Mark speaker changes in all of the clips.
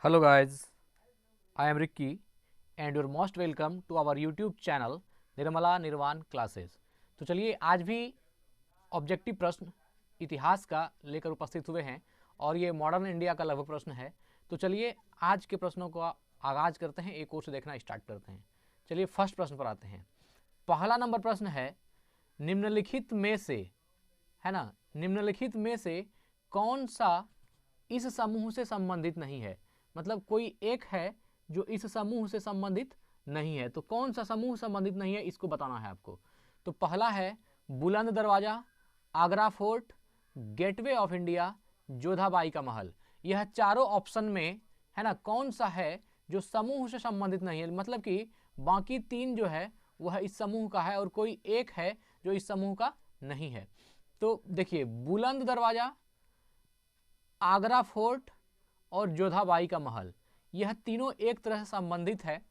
Speaker 1: Hello guys, I am Ricky and you're most welcome to our YouTube channel Nirmala निर्वाण classes. तो चलिए आज भी ऑब्जेक्टिव प्रश्न इतिहास का लेकर उपस्थित हुए हैं और ये मॉडर्न इंडिया का लगभग प्रश्न है। तो चलिए आज के प्रश्नों का आगाज करते हैं, एक और से देखना स्टार्ट करते हैं। चलिए फर्स्ट प्रश्न पर आते हैं। पहला नंबर प्रश्न है, निम्नलिखित में से, है ना, निम्नलिखित में से कौन सा इस समूह से संबंधित नहीं है। मतलब कोई एक है जो इस समूह से संबंधित नहीं है, तो कौन सा समूह संबंधित नहीं है इसको बताना है आपको। तो पहला है बुलंद दरवाजा, Agra fort, gateway of India, Jodha Bai का महल। यह चारों ऑप्शन में, है ना, कौन सा है जो समूह से संबंधित नहीं है। मतलब कि बाकी तीन जो है वह इस समूह का है और कोई एक है जो इस समूह का नहीं है। तो देखिए, बुलंद दरवाजा, आगरा फोर्ट और जोधाबाई का महल, यह तीनों एक तरह से संबंधित है।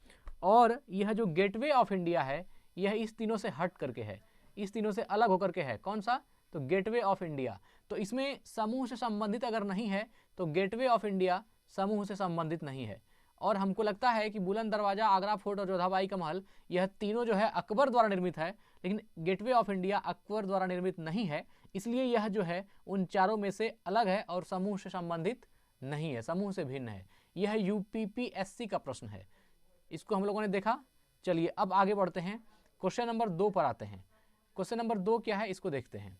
Speaker 1: और यह जो गेटवे ऑफ इंडिया है यह इस तीनों से हट करके है, इस तीनों से अलग होकर के है। कौन सा? तो गेटवे ऑफ इंडिया। तो इसमें समूह से संबंधित अगर नहीं है तो गेटवे ऑफ इंडिया समूह से संबंधित नहीं है। और हमको लगता है कि बुलंद दरवाजा, आगरा फोर्ट और जोधाबाई का महल, यह तीनों जो है अकबर द्वारा निर्मित है, लेकिन गेटवे ऑफ इंडिया अकबर द्वारा निर्मित नहीं है, इसलिए यह जो है उन चारों में से अलग है और समूह से संबंधित नहीं है, समूह से भिन्न है। यह यूपीपीएससी का प्रश्न है, इसको हम लोगों ने देखा। चलिए अब आगे बढ़ते हैं, क्वेश्चन नंबर 2 पर आते हैं। क्वेश्चन नंबर 2 क्या है इसको देखते हैं।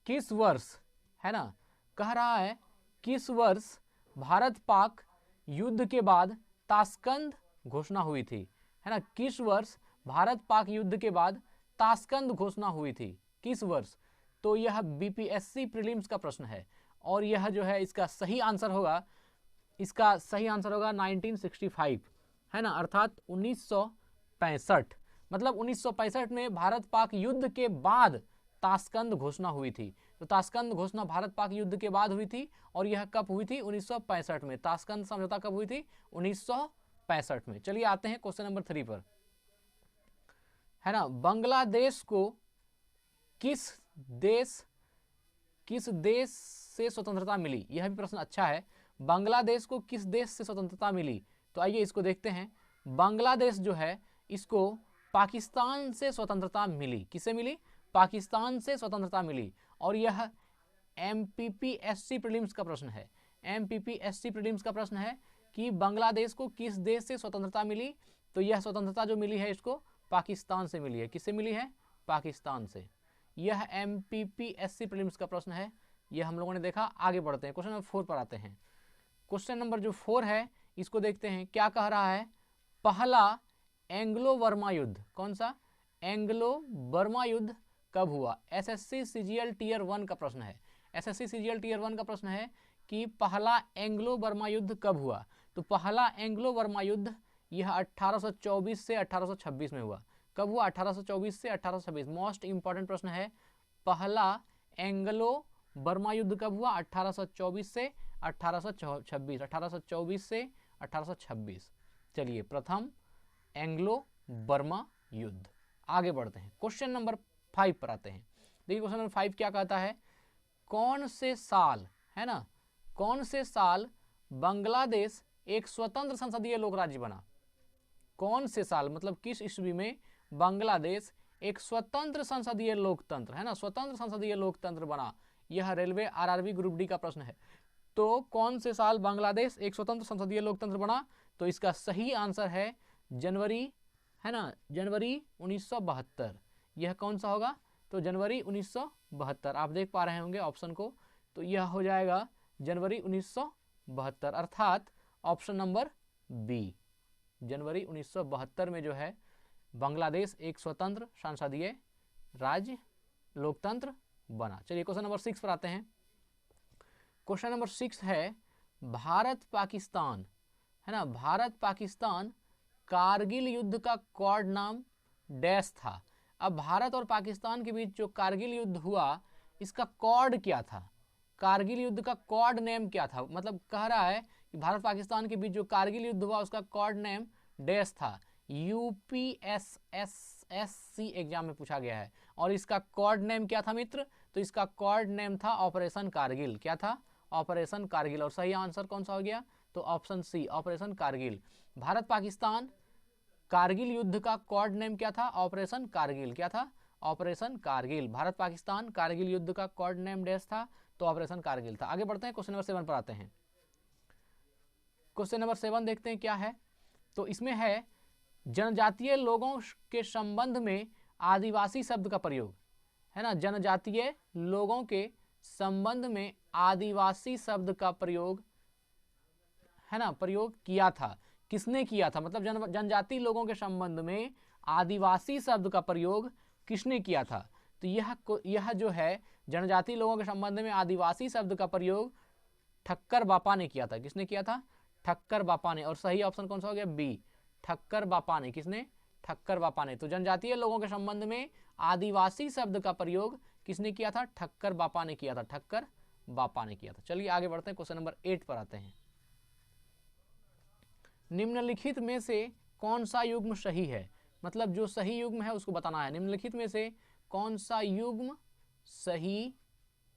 Speaker 1: किस वर्ष, है ना, कह रहा है किस वर्ष भारत पाक युद्ध के बाद ताशकंद घोषणा हुई थी, है ना। किस वर्ष भारत पाक युद्ध के बाद ताशकंद घोषणा हुई थी, किस वर्ष? तो यह बीपीएससी प्रीलिम्स का प्रश्न है और यह जो है इसका सही आंसर होगा, इसका सही आंसर होगा 1965, है ना, अर्थात 1965। मतलब 1965 में भारत पाक युद्ध के बाद ताशकंद घोषणा हुई थी। तो ताशकंद घोषणा भारत पाक युद्ध के बाद हुई थी और यह कब हुई थी? 1965 में। ताशकंद समझौता कब हुई थी? 1965 में। चलिए आते हैं क्वेश्चन नंबर 3 पर, है ना। बांग्लादेश को किस देश से स्वतंत्रता मिली? यह भी प्रश्न अच्छा है। बांग्लादेश को किस देश से स्वतंत्रता मिली? तो आइए इसको देखते हैं। बांग्लादेश जो है इसको पाकिस्तान से स्वतंत्रता मिली। किससे मिली? पाकिस्तान से स्वतंत्रता मिली। और यह एमपीपीएससी प्रीलिम्स का प्रश्न है। एमपीपीएससी प्रीलिम्स का प्रश्न है कि बांग्लादेश को किस देश से स्वतंत्रता मिली। तो यह स्वतंत्रता जो मिली है इसको पाकिस्तान से मिली है। किससे मिली है? पाकिस्तान से। यह एमपीपीएससी प्रीलिम्स का प्रश्न है, यह हम लोगों ने देखा। आगे बढ़ते हैं, क्वेश्चन नंबर 4 पर आते हैं। क्वेश्चन नंबर जो 4 है इसको देखते हैं, क्या कह रहा है। पहला एंग्लो बर्मा युद्ध, कौन सा? एंग्लो बर्मा युद्ध कब हुआ? एसएससी सीजीएल टीयर 1 का प्रश्न है। एसएससी सीजीएल टीयर 1 का प्रश्न है कि पहला एंग्लो बर्मा युद्ध कब हुआ। तो पहला एंग्लो बर्मा युद्ध यह 1824 से 1826 में हुआ। कब हुआ? 1824 से 1826। मोस्ट इंपॉर्टेंट प्रश्न है, पहला एंग्लो बर्मा युद्ध कब हुआ? 1824 से 1826। 1824 से 1826। चलिए, प्रथम एंग्लो बर्मा युद्ध। आगे बढ़ते हैं, क्वेश्चन नंबर 5 पर आते हैं। देखिए क्वेश्चन नंबर 5 क्या कहता है। कौन से साल, है ना, कौन से साल बांग्लादेश एक स्वतंत्र संसदीय लोक राज्य बना? कौन से साल, मतलब किस ईस्वी में बांग्लादेश एक स्वतंत्र संसदीय लोकतंत्र, है ना, स्वतंत्र संसदीय लोकतंत्र बना? यह रेलवे आरआरबी ग्रुप डी का प्रश्न है। तो कौन से साल बांग्लादेश एक स्वतंत्र संसदीय लोकतंत्र बना? तो इसका सही आंसर है जनवरी, है ना, जनवरी 1972। यह कौन सा होगा? तो जनवरी 1972। आप देख पा रहे होंगे ऑप्शन को, तो यह हो जाएगा जनवरी 1972, अर्थात ऑप्शन नंबर बी। जनवरी 1972 में जो है बांग्लादेश एक स्वतंत्र संसदीय राज्य लोकतंत्र बना। चलिए क्वेश्चन नंबर 6 पर आते हैं। क्वेश्चन नंबर 6 है, भारत पाकिस्तान, है ना, भारत पाकिस्तान कारगिल युद्ध का कोड नाम डैश था। अब भारत और पाकिस्तान के बीच जो कारगिल युद्ध हुआ इसका कोड क्या था? कारगिल युद्ध का कोड नेम क्या था? मतलब कह रहा है कि भारत पाकिस्तान के बीच जो कारगिल युद्ध हुआ उसका कोड नेम डैश था। यूपीएसएससी एग्जाम में पूछा गया है। और इसका कोड नेम क्या था मित्र? तो इसका कोड नेम था ऑपरेशन कारगिल। क्या था? ऑपरेशन कारगिल। और सही आंसर कौन सा हो गया? तो option C operation Kargil. Bharat Pakistan Kargil युद्ध का कोड नेम क्या था? ऑपरेशन कारगिल। क्या था? ऑपरेशन कारगिल। भारत पाकिस्तान कारगिल युद्ध का कोड नेम डैश था, तो ऑपरेशन कारगिल था। आगे बढ़ते हैं, क्वेश्चन नंबर 7 पर आते हैं। क्वेश्चन नंबर 7 देखते हैं क्या है। तो इसमें है जनजातीय लोगों के संबंध में आदिवासी शब्द का प्रयोग, है ना। जनजातीय लोगों के संबंध में आदिवासी शब्द का प्रयोग, है ना, प्रयोग किया था। किसने किया था? मतलब जनजातीय लोगों के संबंध में आदिवासी शब्द का प्रयोग किसने किया था? तो यह जो है जनजातीय लोगों के संबंध में आदिवासी शब्द का प्रयोग ठक्कर बापा ने किया था। किसने किया था? ठक्कर बापा ने। और सही ऑप्शन कौन सा हो गया? बी, ठक्कर बापा ने। किसने? ठक्कर बापा ने। तो जनजातीय लोगों के संबंध में आदिवासी शब्द का प्रयोग किसने किया था? ठक्कर बापा ने किया था। ठक्कर बापा ने किया था। चलिए आगे बढ़ते हैं, क्वेश्चन नंबर 8 पर आते हैं। निम्नलिखित में से कौन सा युग्म सही है? मतलब जो सही युग्म है उसको बताना है। निम्नलिखित में से कौन सा युग्म सही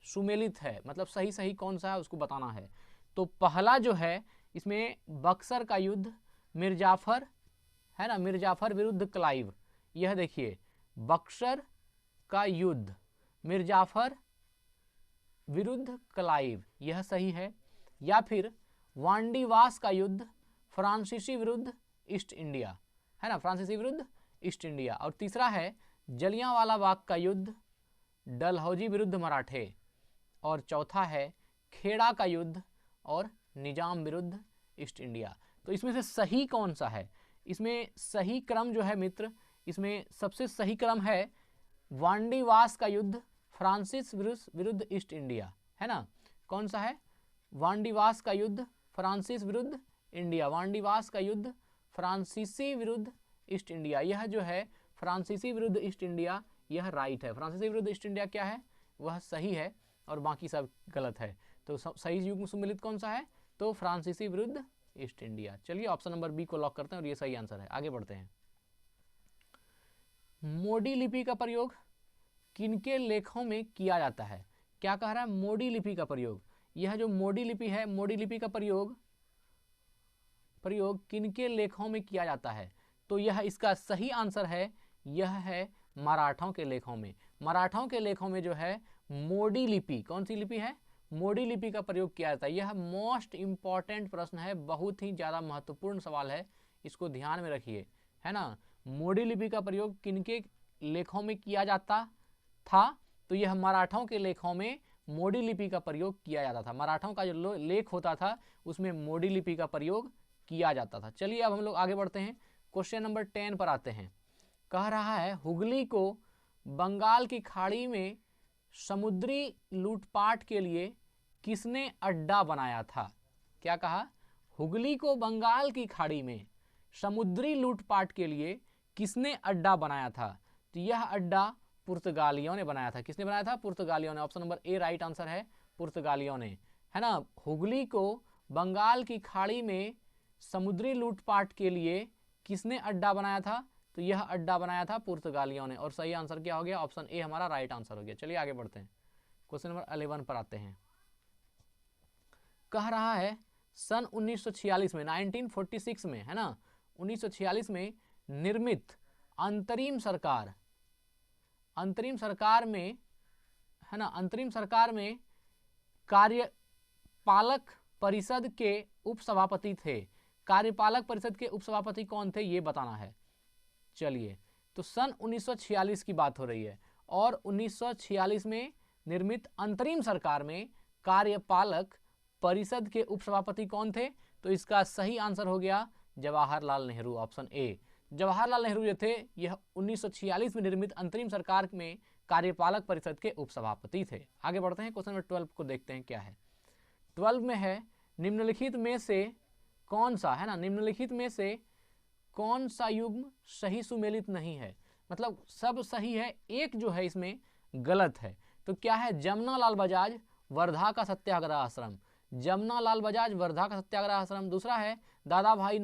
Speaker 1: सुमेलित है, मतलब सही सही कौन सा है उसको बताना है। तो पहला जो है इसमें बक्सर का युद्ध, मिर्जाफर, है ना, मिर्जाफर विरुद्ध क्लाइव। यह देखिए बक्सर का युद्ध, मिर्जाफर विरुद्ध क्लाइव, यह सही है। या फिर वांडीवास का युद्ध, फ्रांसीसी विरुद्ध ईस्ट इंडिया, है ना, फ्रांसीसी विरुद्ध ईस्ट इंडिया। और तीसरा है जलियांवाला बाग का युद्ध, डलहौजी विरुद्ध मराठे। और चौथा है खेड़ा का युद्ध और निजाम विरुद्ध ईस्ट इंडिया। तो इसमें से सही कौन सा है? इसमें सही क्रम जो है मित्र, इसमें सबसे सही क्रम है वांडीवास का युद्ध, फ्रांसिस विरुद्ध ईस्ट इंडिया, है ना। कौन सा है? वांडीवास का युद्ध, फ्रांसिस विरुद्ध इंडिया। वांडीवास का युद्ध, फ्रांसीसी विरुद्ध ईस्ट इंडिया। यह जो है फ्रांसीसी विरुद्ध ईस्ट इंडिया, यह राइट है। फ्रांसीसी विरुद्ध ईस्ट इंडिया क्या है? वह सही है और बाकी सब गलत है। तो सही युग्म सुमेलित कौन सा है? तो फ्रांसीसी विरुद्ध ईस्ट इंडिया। चलिए ऑप्शन नंबर बी को लॉक करते हैं और ये सही आंसर है। आगे बढ़ते हैं। मोडी लिपि का प्रयोग किनके लेखों में किया जाता है? क्या कह रहा है? मोडी लिपि का प्रयोग। यह जो मोडी लिपि है, मोडी लिपि का प्रयोग किनके लेखों में किया जाता है? तो यह इसका सही आंसर है, यह है मराठों के लेखों में। मराठों के लेखों में जो है मोडी लिपि, कौन सी लिपि है? मोडी लिपि का प्रयोग किया जाता है। यह मोस्ट इंपॉर्टेंट प्रश्न है, बहुत ही ज़्यादा महत्वपूर्ण सवाल है, इसको ध्यान में रखिए, है ना। मोडी लिपि का प्रयोग किनके लेखों में किया जाता था? तो यह मराठों के लेखों में मोडी लिपि का प्रयोग किया जाता था। मराठों का जो लेख होता था उसमें मोडी लिपि का प्रयोग किया जाता था। चलिए अब हम लोग आगे बढ़ते हैं, क्वेश्चन नंबर 10 पर आते हैं। कह रहा है हुगली को बंगाल की खाड़ी में समुद्री लूटपाट के लिए किसने अड्डा बनाया था? क्या कहा? हुगली को बंगाल की खाड़ी में समुद्री लूटपाट के लिए किसने अड्डा बनाया था? तो यह अड्डा पुर्तगालियों ने बनाया था। किसने बनाया था? पुर्तगालियों ने। Option number A right answer है, पुर्तगालियों ने, है ना। हुगली को बंगाल की खाड़ी में समुद्री लूटपाट के लिए किसने अड्डा बनाया था? तो यह अड्डा बनाया था पुर्तगालियों ने। और सही आंसर क्या हो गया? ऑप्शन ए हमारा राइट आंसर हो गया। चलिए आगे बढ़ते हैं, क्वेश्चन नंबर 11 पर आते हैं। कह रहा है सन 1946 में, 1946 में, है ना, 1946 में निर्मित अंतरिम सरकार में, है ना, अंतरिम सरकार में कार्यपालक परिषद के उपसभापति थे। कार्यपालक परिषद के उपसभापति कौन थे ये बताना है। चलिए, तो सन 1946 की बात हो रही है और 1946 में निर्मित अंतरिम सरकार में कार्यपालक परिषद के उपसभापति कौन थे? तो इसका सही आंसर हो गया जवाहरलाल नेहरू, ऑप्शन ए। जवाहरलाल नेहरू जो थे यह 1946 में निर्मित अंतरिम सरकार में कार्यपालक परिषद के उपसभापति थे। आगे बढ़ते हैं, क्वेश्चन नंबर 12 को देखते हैं क्या है। 12 में है निम्नलिखित में से कौन सा, है ना, निम्नलिखित में से कौन सा युग्म सही सुमेलित नहीं है? मतलब सब सही है, एक जो है इसमें गलत है। तो क्या है? जमनालाल बजाज वर्धा का सत्याग्रह आश्रम, जमनालाल बजाज वर्धा का सत्याग्रह आश्रम। दूसरा है दादा भाई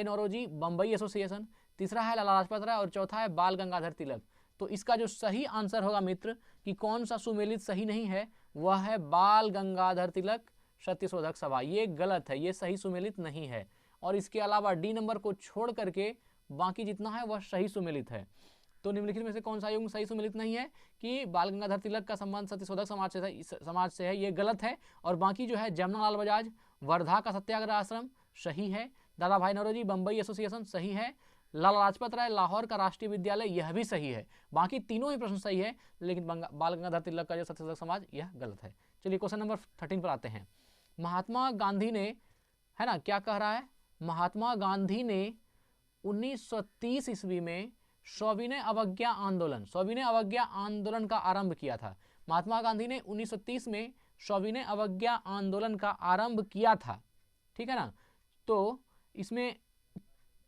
Speaker 1: नौरोजी बम्बई एसोसिएशन। तीसरा है लाला लाजपत राय और चौथा है बाल गंगाधर तिलक। तो इसका जो सही आंसर होगा मित्र कि कौन सा सुमेलित सही नहीं है, वह है बाल गंगाधर तिलक सत्यशोधक सभा, ये गलत है, ये सही सुमेलित नहीं है। और इसके अलावा डी नंबर को छोड़ करके बाकी जितना है वह सही सुमेलित है। तो निम्नलिखित में से कौन सा युग्म सही सुमेलित नहीं है कि बाल गंगाधर तिलक का संबंध सत्यशोधक समाज से है, ये गलत है। और बाकी जो है जमनालाल बजाज वर्धा का सत्याग्रह आश्रम सही है, दादा भाई नौरोजी बम्बई एसोसिएशन सही है, लाला लाजपत राय लाहौर का राष्ट्रीय विद्यालय यह भी सही है। बाकी तीनों ही प्रश्न सही है, लेकिन बाल गंगाधर तिलक का जो सत्यशोधक समाज यह गलत है। चलिए क्वेश्चन नंबर 13 पर आते हैं। महात्मा गांधी ने, है ना, क्या कह रहा है, महात्मा गांधी ने 1930 ईस्वी में सविनय अवज्ञा आंदोलन का आरंभ किया था। महात्मा गांधी ने 1930 में सविनय अवज्ञा आंदोलन का आरंभ किया था, ठीक है ना। तो इसमें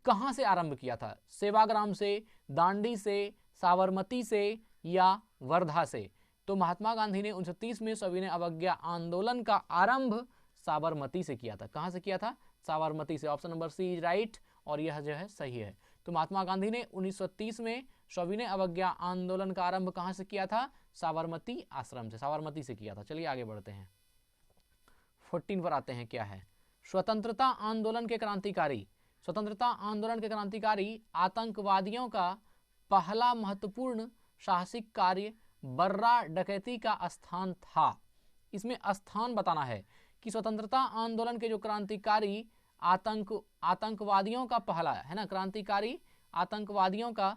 Speaker 1: कहाँ से आरंभ किया था, सेवाग्राम से, दांडी से, साबरमती से या वर्धा से? तो महात्मा गांधी ने 1930 में सविनय अवज्ञा आंदोलन का आरंभ साबरमती से किया था। कहाँ से किया था? साबरमती से। Option number C is right, और यह जो है सही है। तो महात्मा गांधी ने 1930 में सविनय अवज्ञा आंदोलन का आरंभ कहाँ से किया था? साबरमती आश्रम से, साबरमती से किया था। चलिए आगे बढ़ते हैं, 14 पर आते हैं। क्या है? स्वतंत्रता आंदोलन के क्रांतिकारी, स्वतंत्रता आंदोलन के क्रांतिकारी आतंकवादियों का पहला महत्वपूर्ण साहसिक कार्य बर्रा डकैती का स्थान था। इसमें स्थान बताना है कि स्वतंत्रता आंदोलन के जो क्रांतिकारी आतंकवादियों का पहला, है ना, क्रांतिकारी आतंकवादियों का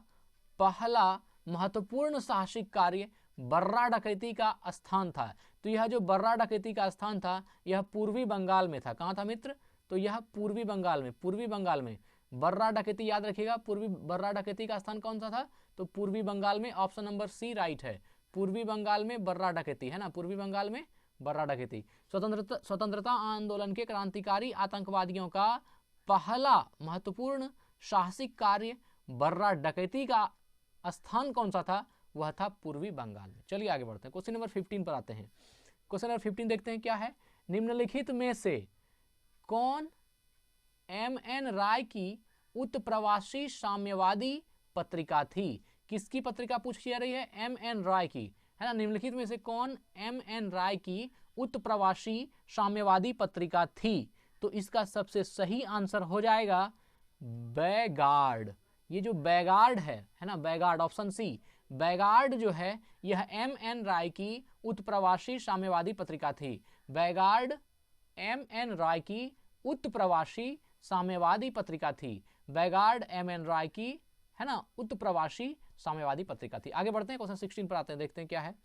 Speaker 1: पहला महत्वपूर्ण साहसिक कार्य बर्रा डकैती का स्थान था। तो यह जो बर्रा डकैती का स्थान था यह पूर्वी बंगाल में था। कहाँ था मित्र? तो यह पूर्वी बंगाल में, पूर्वी बंगाल में बर्रा डकैती, याद रखिएगा, पूर्वी बर्रा डकैती का स्थान कौन सा था? तो पूर्वी बंगाल में। ऑप्शन नंबर सी राइट है, पूर्वी बंगाल में बर्रा डकैती, है ना, पूर्वी बंगाल में बर्रा डकैती। स्वतंत्रता आंदोलन के क्रांतिकारी आतंकवादियों का पहला महत्वपूर्ण साहसिक कार्य बर्रा डकैती का स्थान कौन सा था? वह था पूर्वी बंगाल में। चलिए आगे बढ़ते हैं, क्वेश्चन नंबर 15 पर आते हैं। क्वेश्चन नंबर 15 देखते हैं क्या है। निम्नलिखित में से कौन M.N. राय की उत्प्रवासी साम्यवादी पत्रिका थी? किसकी पत्रिका पूछी जा रही है? M.N. राय की, है ना। निम्नलिखित में से कौन M.N. राय की उत्प्रवासी साम्यवादी पत्रिका थी? तो इसका सबसे सही आंसर हो जाएगा बैगार्ड। ये जो बैगार्ड है ना, बैगार्ड, ऑप्शन सी, बैगार्ड जो है यह M.N. राय की उत्प्रवासी साम्यवादी पत्रिका थी। बैगार्ड M.N. राय की उत्प्रवासी साम्यवादी पत्रिका थी। बैगार्ड M.N. राय की, है ना, उत्प्रवासी साम्यवादी पत्रिका थी। आगे बढ़ते हैं, क्वेश्चन 16 पर आते हैं, देखते हैं क्या है।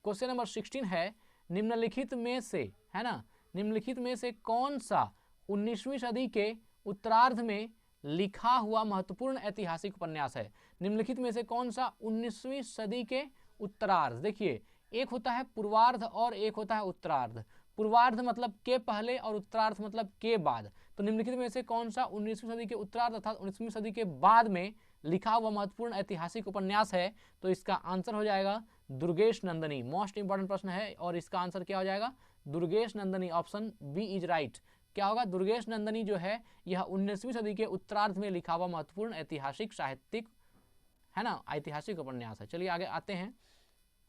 Speaker 1: क्वेश्चन नंबर 16 है, निम्नलिखित में से, है ना, निम्नलिखित में से कौन सा 19वीं सदी के उत्तरार्ध में लिखा हुआ महत्वपूर्ण ऐतिहासिक उपन्यास है? निम्नलिखित में से कौन सा 19वीं सदी के उत्तरार्ध? देखिए, एक होता है पूर्वार्ध और एक होता है उत्तरार्ध। पूर्वार्ध मतलब के पहले और उत्तरार्ध मतलब के बाद। तो निम्नलिखित में से कौन सा 19वीं सदी के उत्तरार्ध अर्थात 19वीं सदी के बाद में लिखा हुआ महत्वपूर्ण ऐतिहासिक उपन्यास है? तो इसका आंसर हो जाएगा दुर्गेश नंदनी। मोस्ट इंपॉर्टेंट प्रश्न है और इसका आंसर क्या हो जाएगा? Durgesh Nandini. Option B is right. क्या होगा? दुर्गेश नंदनी जो है यह 19वीं सदी के उत्तरार्ध में लिखा हुआ महत्वपूर्ण ऐतिहासिक साहित्यिक, है ना, ऐतिहासिक उपन्यास है। चलिए आगे आते हैं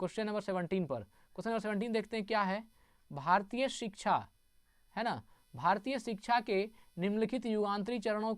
Speaker 1: क्वेश्चन नंबर 17 पर। क्वेश्चन नंबर 17 देखते हैं क्या है। भारतीय शिक्षा, है ना, भारतीय शिक्षा के निम्नलिखित युगांतरी चरणों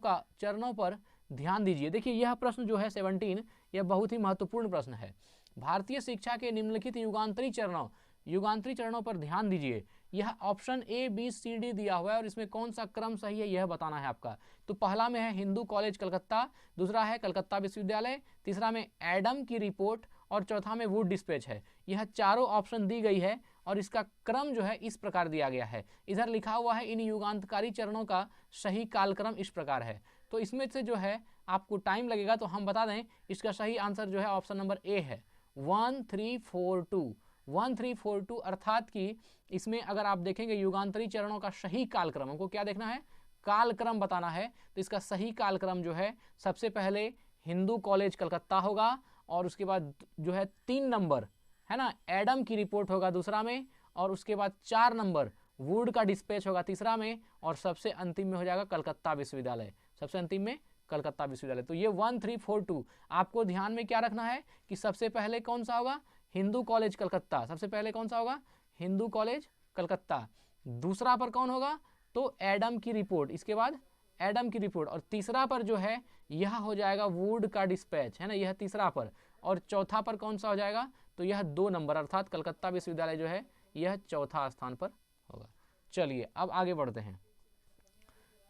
Speaker 1: पर ध्यान दीजिए। देखिए यह प्रश्न जो है 17, यह बहुत ही महत्वपूर्ण प्रश्न है। भारतीय शिक्षा के निम्नलिखित युगांतरी चरणों पर ध्यान दीजिए। यह option A, B, C, D दिया हुआ है और इसमें कौन सा क्रम सही है यह बताना है आपका। तो पहला में है हिंदू कॉलेज कलकत्ता, दूसरा है कलकत्ता विश्वविद्यालय, तीसरा में एडम की रिपोर्ट और चौथा में वुड डिस्पैच है। यह चारों ऑप्शन दी गई है और इसका क्रम जो है इस प्रकार दिया गया है। इधर लिखा हुआ है इन युगांतकारी चरणों का सही कालक्रम इस प्रकार है। तो इसमें से जो है आपको टाइम लगेगा, तो हम बता दें इसका सही आंसर जो है ऑप्शन नंबर ए है, 1342 अर्थात कि इसमें अगर आप देखेंगे युगांतरी चरणों का सही कालक्रम, हमको क्या देखना है? कालक्रम बताना है। तो इसका सही कालक्रम जो है सबसे पहले हिंदू कॉलेज कलकत्ता होगा और उसके बाद जो है 3 नंबर, है ना, एडम की रिपोर्ट होगा दूसरा में, और उसके बाद 4 नंबर वुड का डिस्पैच होगा तीसरा में, और सबसे अंतिम में हो जाएगा कलकत्ता विश्वविद्यालय, सबसे अंतिम में कलकत्ता विश्वविद्यालय। तो ये 1342 आपको ध्यान में क्या रखना है कि सबसे पहले कौन सा होगा? हिंदू कॉलेज कलकत्ता। सबसे पहले कौन सा होगा? हिंदू कॉलेज कलकत्ता। दूसरा पर कौन होगा, तो एडम की रिपोर्ट, इसके बाद एडम की रिपोर्ट, और तीसरा पर जो है यह हो जाएगा वुड का डिस्पैच, है ना, यह तीसरा पर, और चौथा पर कौन सा हो जाएगा, तो यह 2 नंबर अर्थात कलकत्ता विश्वविद्यालय जो है यह चौथा स्थान पर होगा। चलिए अब आगे बढ़ते हैं,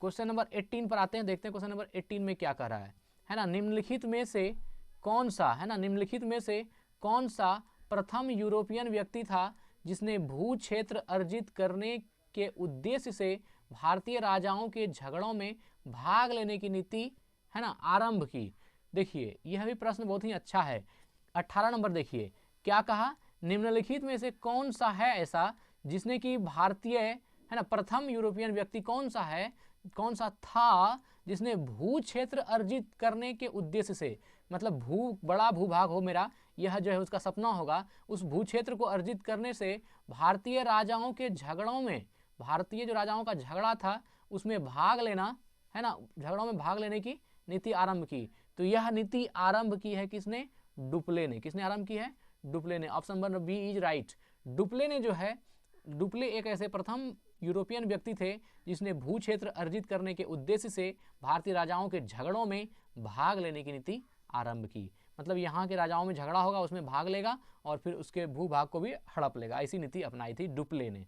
Speaker 1: क्वेश्चन नंबर 18 पर आते हैं, देखते हैं क्वेश्चन नंबर 18 में क्या कह रहा है ना, निम्नलिखित में से कौन सा, है ना, निम्नलिखित में से कौन सा प्रथम यूरोपियन व्यक्ति था जिसने भू क्षेत्र अर्जित करने के उद्देश्य से भारतीय राजाओं के झगड़ों में भाग लेने की नीति, है ना, आरंभ की। देखिए यह भी प्रश्न बहुत ही अच्छा है। 18 नंबर देखिए क्या कहा, निम्नलिखित में से कौन सा है ऐसा जिसने कि भारतीय, है ना, प्रथम यूरोपियन व्यक्ति कौन सा है, कौन सा था जिसने भू क्षेत्र अर्जित करने के उद्देश्य से, मतलब बड़ा भूभाग हो मेरा, यह जो है उसका सपना होगा, उस भू क्षेत्र को अर्जित करने से भारतीय राजाओं के झगड़ों में, भारतीय जो राजाओं का झगड़ा था उसमें भाग लेना, है ना, झगड़ों में भाग लेने की नीति आरंभ की। तो यह नीति आरंभ की है किसने, डुप्ले ने। किसने आरंभ की है, डुप्ले ने। Option number B is right. Dupleix ने जो है, डुप्ले एक ऐसे प्रथम यूरोपियन व्यक्ति थे जिसने भू क्षेत्र अर्जित करने के उद्देश्य से भारतीय राजाओं के झगड़ों में भाग लेने की नीति आरंभ की। मतलब यहाँ के राजाओं में झगड़ा होगा उसमें भाग लेगा और फिर उसके भूभाग को भी हड़प लेगा, ऐसी नीति अपनाई थी डुप्ले ने।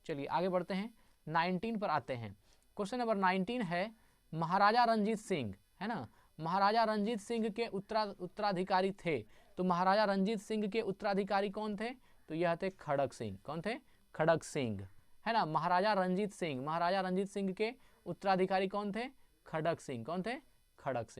Speaker 1: चलिए आगे बढ़ते हैं, 19 पर आते हैं। क्वेश्चन नंबर 19 है महाराजा रंजीत सिंह, है ना, महाराजा रंजीत सिंह के उत्तराधिकारी थे। तो महाराजा रंजीत सिंह के उत्तराधिकारी कौन थे, तो यह थे खड़ग सिंह। कौन थे, खड़ग सिंह, है ना, महाराजा रंजीत सिंह, महाराजा रंजीत सिंह के उत्तराधिकारी कौन थे, खड़ग सिंह। कौन थे, खड़ग सिंह।